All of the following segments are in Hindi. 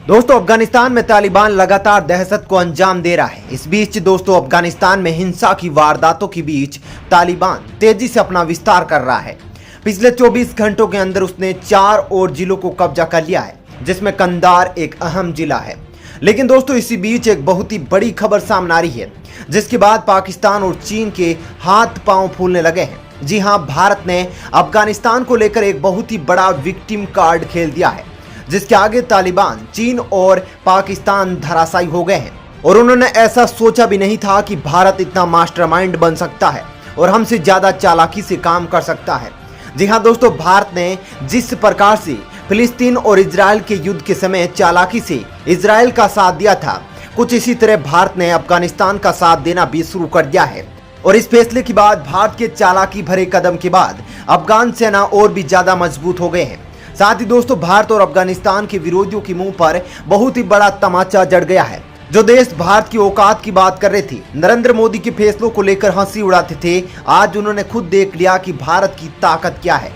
दोस्तों अफगानिस्तान में तालिबान लगातार दहशत को अंजाम दे रहा है। इस बीच दोस्तों अफगानिस्तान में हिंसा की वारदातों के बीच तालिबान तेजी से अपना विस्तार कर रहा है। पिछले 24 घंटों के अंदर उसने 4 और जिलों को कब्जा कर लिया है, जिसमें कंधार एक अहम जिला है। लेकिन दोस्तों इसी बीच एक बहुत ही बड़ी खबर सामने आ रही है, जिसके बाद पाकिस्तान और चीन के हाथ पांव फूलने लगे हैं। जी हां, भारत ने अफगानिस्तान को लेकर एक बहुत ही बड़ा विक्टिम कार्ड खेल दिया है, जिसके आगे तालिबान, चीन और पाकिस्तान धराशायी हो गए हैं। और उन्होंने ऐसा सोचा भी नहीं था कि भारत इतना मास्टरमाइंड बन सकता है और हमसे ज्यादा चालाकी से काम कर सकता है। जी हां दोस्तों, भारत ने जिस प्रकार से फिलिस्तीन और इजराइल के युद्ध के समय चालाकी से इजराइल का साथ दिया था, कुछ इसी तरह भारत ने अफगानिस्तान का साथ देना भी शुरू कर दिया है। और इस फैसले के बाद, भारत के चालाकी भरे कदम के बाद अफगान सेना और भी ज्यादा मजबूत हो गए हैं। साथ ही दोस्तों भारत और अफगानिस्तान के विरोधियों के मुंह पर बहुत ही बड़ा तमाचा जड़ गया है। जो देश भारत की औकात की बात कर रहे थे, नरेंद्र मोदी के फैसलों को लेकर हंसी उड़ाते थे, आज उन्होंने खुद देख लिया कि भारत की ताकत क्या है।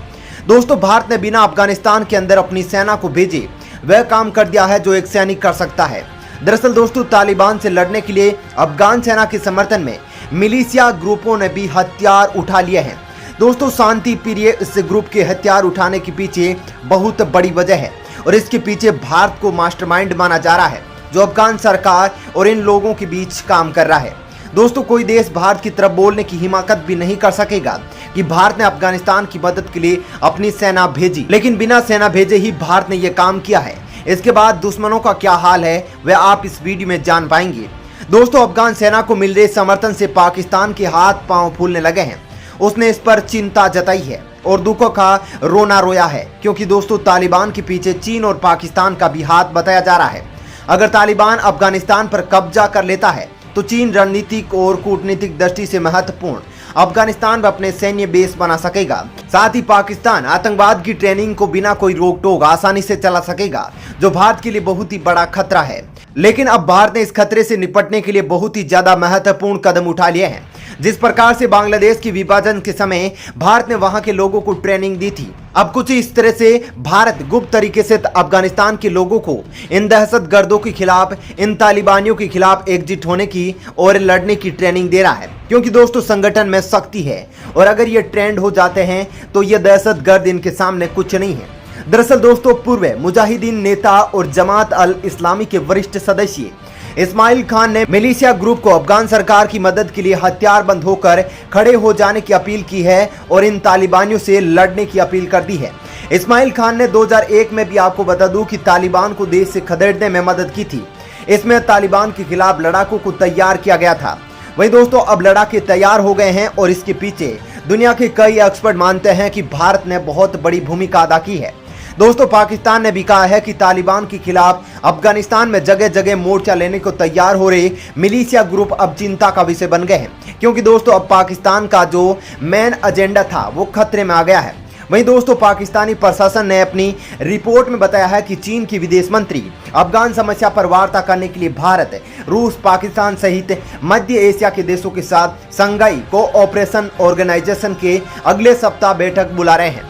दोस्तों भारत ने बिना अफगानिस्तान के अंदर अपनी सेना को भेजे वह काम कर दिया है जो एक सैनिक कर सकता है। दरअसल दोस्तों तालिबान से लड़ने के लिए अफगान सेना के समर्थन में मिलिशिया ग्रुपों ने भी हथियार उठा लिए हैं। दोस्तों शांति प्रिय इस ग्रुप के हथियार उठाने के पीछे बहुत बड़ी वजह है और इसके पीछे भारत को मास्टरमाइंड माना जा रहा है, जो अफगान सरकार और इन लोगों के बीच काम कर रहा है। दोस्तों कोई देश भारत की तरफ बोलने की हिम्मत भी नहीं कर सकेगा कि भारत ने अफगानिस्तान की मदद के लिए अपनी सेना भेजी, लेकिन बिना सेना भेजे ही भारत ने यह काम किया है। इसके बाद दुश्मनों का क्या हाल है वह आप इस वीडियो में जान पाएंगे। दोस्तों अफगान सेना को मिल रहे समर्थन से पाकिस्तान के हाथ पांव फूलने लगे हैं। उसने इस पर चिंता जताई है और दुख का रोना रोया है, क्योंकि दोस्तों तालिबान के पीछे चीन और पाकिस्तान का भी हाथ बताया जा रहा है। अगर तालिबान अफगानिस्तान पर कब्जा कर लेता है तो चीन रणनीतिक और कूटनीतिक दृष्टि से महत्वपूर्ण अफगानिस्तान में अपने सैन्य बेस बना सकेगा। साथ ही पाकिस्तान आतंकवाद की ट्रेनिंग को बिना कोई रोक टोक आसानी से चला सकेगा, जो भारत के लिए बहुत ही बड़ा खतरा है। लेकिन अब भारत ने इस खतरे से निपटने के लिए बहुत ही ज्यादा महत्वपूर्ण कदम उठा लिए हैं। जिस प्रकार से बांग्लादेश के विभाजन के समय भारत ने वहां के लोगों को ट्रेनिंग दी थी, अब कुछ इस तरह से भारत गुप्त तरीके से अफगानिस्तान के लोगों को इन दहशतगर्दों के खिलाफ, इन तालिबानियों के खिलाफ एकजुट होने की और लड़ने की ट्रेनिंग दे रहा है। क्योंकि दोस्तों संगठन में शक्ति है और अगर ये ट्रेंड हो जाते हैं तो ये दहशतगर्द इनके सामने कुछ नहीं है। दरअसल दोस्तों पूर्व मुजाहिदीन नेता और जमात अल इस्लामी के वरिष्ठ सदस्य इस्माइल खान ने मिलिशिया ग्रुप को अफगान सरकार की मदद के लिए हथियारबंद होकर खड़े हो जाने की अपील की है और इन तालिबानियों से लड़ने की अपील कर दी है। इस्माइल खान ने 2001 में भी, आपको बता दूं, कि तालिबान को देश से खदेड़ने में मदद की थी। इसमें तालिबान के खिलाफ लड़ाकों को तैयार किया गया था। वहीं दोस्तों अब लड़ाके तैयार हो गए हैं और इसके पीछे दुनिया के कई एक्सपर्ट मानते हैं कि भारत ने बहुत बड़ी भूमिका अदा की है। दोस्तों पाकिस्तान ने भी कहा है कि तालिबान के खिलाफ अफगानिस्तान में जगह जगह मोर्चा लेने को तैयार हो रहे मिलिशिया ग्रुप अब चिंता का विषय बन गए हैं, क्योंकि दोस्तों अब पाकिस्तान का जो मेन एजेंडा था वो खतरे में आ गया है। वहीं दोस्तों पाकिस्तानी प्रशासन ने अपनी रिपोर्ट में बताया है कि चीन की विदेश मंत्री अफगान समस्या पर वार्ता करने के लिए भारत, रूस, पाकिस्तान सहित मध्य एशिया के देशों के साथ शंघाई कोऑपरेशन ऑर्गेनाइजेशन के अगले सप्ताह बैठक बुला रहे हैं।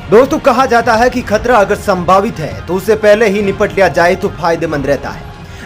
दोस्तों कहा जाता है कि खतरा अगर संभावित है तो उससे पहले ही निपट लिया जाए तो फायदेमंद रहता है।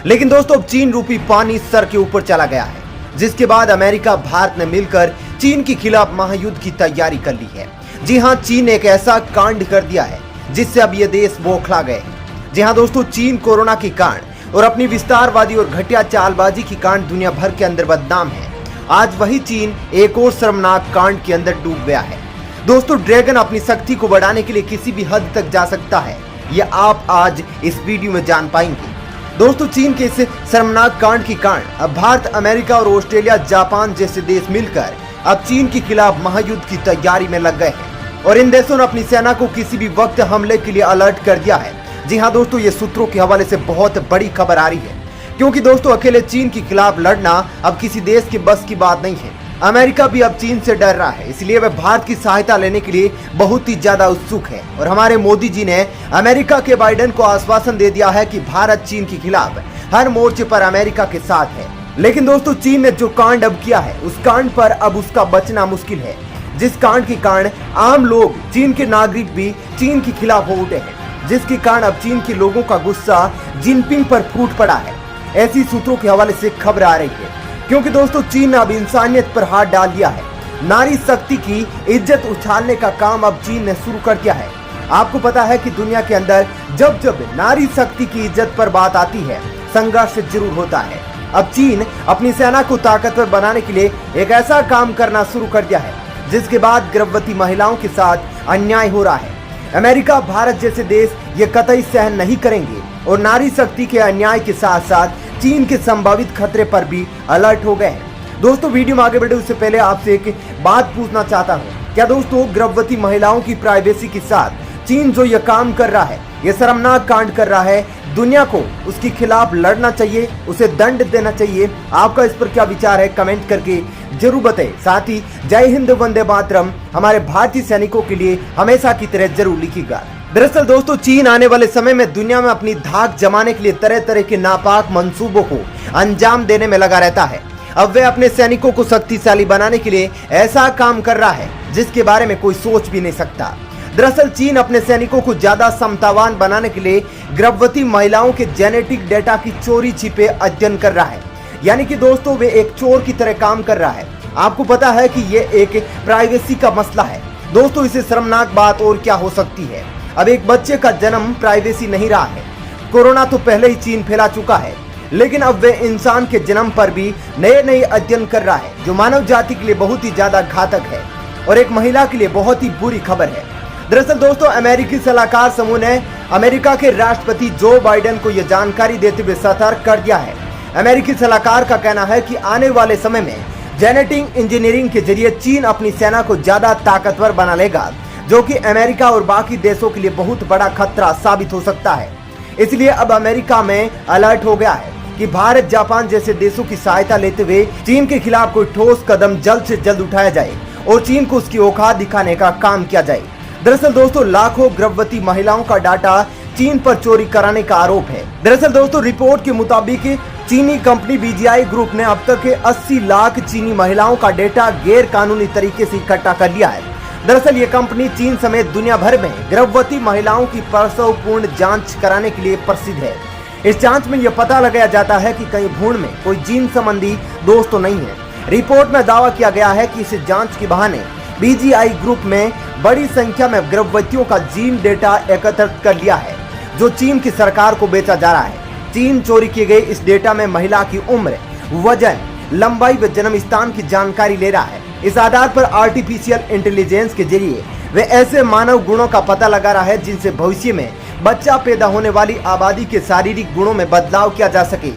लेकिन दोस्तों अब चीन रूपी पानी सर के ऊपर चला गया है, जिसके बाद अमेरिका, भारत ने मिलकर चीन के खिलाफ महायुद्ध की तैयारी कर ली है। जी हां, चीन ने एक ऐसा कांड कर दिया है जिससे अब ये देश बौखला गए हैं। जी हां दोस्तों, चीन कोरोना के कांड और अपनी विस्तारवादी और घटिया चालबाजी की कांड दुनिया भर के अंदर बदनाम है। आज वही चीन एक और शर्मनाक कांड के अंदर डूब गया है। दोस्तों ड्रैगन अपनी शक्ति को बढ़ाने के लिए किसी भी हद तक जा सकता है, यह आप आज इस वीडियो में जान पाएंगे। दोस्तों चीन के इस शर्मनाक कांड के कारण अब भारत, अमेरिका और ऑस्ट्रेलिया, जापान जैसे देश मिलकर अब चीन के खिलाफ महायुद्ध की तैयारी में लग गए हैं और इन देशों ने अपनी सेना को किसी भी वक्त हमले के लिए अलर्ट कर दिया है। जी हाँ दोस्तों, ये सूत्रों के हवाले से बहुत बड़ी खबर आ रही है, क्योंकि दोस्तों अकेले चीन के खिलाफ लड़ना अब किसी देश के बस की बात नहीं है। अमेरिका भी अब चीन से डर रहा है, इसलिए वह भारत की सहायता लेने के लिए बहुत ही ज्यादा उत्सुक है। और हमारे मोदी जी ने अमेरिका के बाइडेन को आश्वासन दे दिया है कि भारत चीन के खिलाफ हर मोर्चे पर अमेरिका के साथ है। लेकिन दोस्तों चीन ने जो कांड अब किया है, उस कांड पर अब उसका बचना मुश्किल है, जिस कांड के कारण आम लोग, चीन के नागरिक भी चीन के खिलाफ हो उठे हैं। जिसके कारण अब चीन के लोगों का गुस्सा जिनपिंग पर फूट पड़ा है। ऐसी सूत्रों के हवाले से खबर आ रही है, क्योंकि दोस्तों चीन ने अब इंसानियत पर हाथ डाल दिया है। नारी शक्ति की इज्जत उछालने का काम अब चीन ने शुरू कर दिया है। आपको पता है कि दुनिया के अंदर जब जब नारी शक्ति की इज्जत पर बात आती है, संघर्ष जरूर होता है। अब चीन अपनी सेना को ताकतवर बनाने के लिए एक ऐसा काम करना शुरू कर दिया है, जिसके बाद गर्भवती महिलाओं के साथ अन्याय हो रहा है। अमेरिका, भारत जैसे देश ये कतई सहन नहीं करेंगे और नारी शक्ति के अन्याय के साथ साथ चीन के संभावित खतरे पर भी अलर्ट हो गए हैं। दोस्तों, वीडियो में आगे बढ़े उससे पहले आपसे एक बात पूछना चाहता हूँ। क्या दोस्तों गर्भवती महिलाओं की प्राइवेसी के साथ चीन जो ये काम कर रहा है, ये शर्मनाक कांड कर रहा है, दुनिया को उसके खिलाफ लड़ना चाहिए, उसे दंड देना चाहिए? आपका इस पर क्या विचार है, कमेंट करके जरूर बताएं। साथ ही जय हिंद, वंदे मातरम हमारे भारतीय सैनिकों के लिए हमेशा की तरह जरूर लिखिएगा। दरअसल दोस्तों, चीन आने वाले समय में दुनिया में अपनी धाक जमाने के लिए तरह तरह के नापाक मंसूबों को अंजाम देने में लगा रहता है। अब वे अपने सैनिकों को शक्तिशाली बनाने के लिए ऐसा काम कर रहा है जिसके बारे में कोई सोच भी नहीं सकता। दरअसल चीन अपने सैनिकों को ज्यादा समतावान बनाने के लिए गर्भवती महिलाओं के जेनेटिक डेटा की चोरी छिपे अध्ययन कर रहा है। यानी कि दोस्तों वे एक चोर की तरह काम कर रहा है। आपको पता है कि ये एक प्राइवेसी का मसला है। दोस्तों, इससे शर्मनाक बात और क्या हो सकती है? अब एक बच्चे का जन्म प्राइवेसी नहीं रहा है। कोरोना तो पहले ही चीन फैला चुका है, लेकिन अब वे इंसान के जन्म पर भी नए अध्ययन कर रहा है, जो मानव जाति के लिए बहुत ही ज्यादा घातक है और एक महिला के लिए बहुत ही बुरी खबर है। दरअसल दोस्तों, अमेरिकी सलाहकार समूह ने अमेरिका के राष्ट्रपति जो बाइडेन को यह जानकारी देते हुए सतर्क कर दिया है। अमेरिकी सलाहकार का कहना है कि आने वाले समय में जेनेटिक इंजीनियरिंग के जरिए चीन अपनी सेना को ज्यादा ताकतवर बना लेगा, जो कि अमेरिका और बाकी देशों के लिए बहुत बड़ा खतरा साबित हो सकता है। इसलिए अब अमेरिका में अलर्ट हो गया है कि भारत, जापान जैसे देशों की सहायता लेते हुए चीन के खिलाफ कोई ठोस कदम जल्द से जल्द उठाया जाए और चीन को उसकी औकात दिखाने का काम किया जाए। दरअसल दोस्तों, लाखों गर्भवती महिलाओं का डाटा चीन पर चोरी कराने का आरोप है। दरअसल दोस्तों, रिपोर्ट के मुताबिक चीनी कंपनी बीजीआई ग्रुप ने अब तक 80 लाख चीनी महिलाओं का डेटा गैर कानूनी तरीके से इकट्ठा कर लिया है। दरअसल ये कंपनी चीन समेत दुनिया भर में गर्भवती महिलाओं की प्रसवपूर्ण जांच कराने के लिए प्रसिद्ध है। इस जांच में यह पता लगाया जाता है कि कहीं भ्रूण में कोई जीन संबंधी दोष तो नहीं है। रिपोर्ट में दावा किया गया है कि इस जांच के बहाने बीजीआई ग्रुप में बड़ी संख्या में गर्भवतियों का जीन डेटा एकत्रित कर लिया है, जो चीन की सरकार को बेचा जा रहा है। चीन चोरी किए गए इस डेटा में महिला की उम्र, वजन, लंबाई व जन्म स्थान की जानकारी ले रहा है। इस आधार पर आर्टिफिशियल इंटेलिजेंस के जरिए वे ऐसे मानव गुणों का पता लगा रहा है जिनसे भविष्य में बच्चा पैदा होने वाली आबादी के शारीरिक गुणों में बदलाव किया जा सके।